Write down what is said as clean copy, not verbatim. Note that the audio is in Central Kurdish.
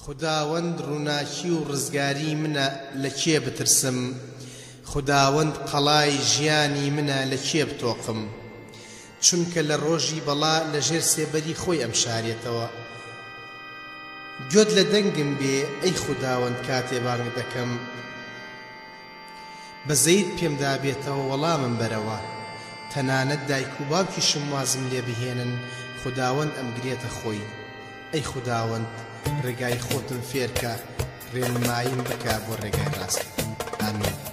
خداوەند ڕووناکی و ڕزگاری منە لە کێ بترسم خداوەند قەڵای ژیانی منە لە کێ بتۆقم چونکە لە ڕۆژی بەڵا لە ژێر سێبەری خۆی ئەم شارێتەوە گوێت لە دەنگم بێ ئەی خداوەند کاتێ بانگ دەکەم بەزەید پێم دابێتەوە وەڵامم بەرەوە تەنانەت دایک و باوکیشم وازم لێ بهێنن خداوەند ئەم گرێتە خۆی ئەی خداوەند ڕێگای خۆتم فێرکە ڕێنماییم بکە بۆ ڕێگای ڕاست ئامین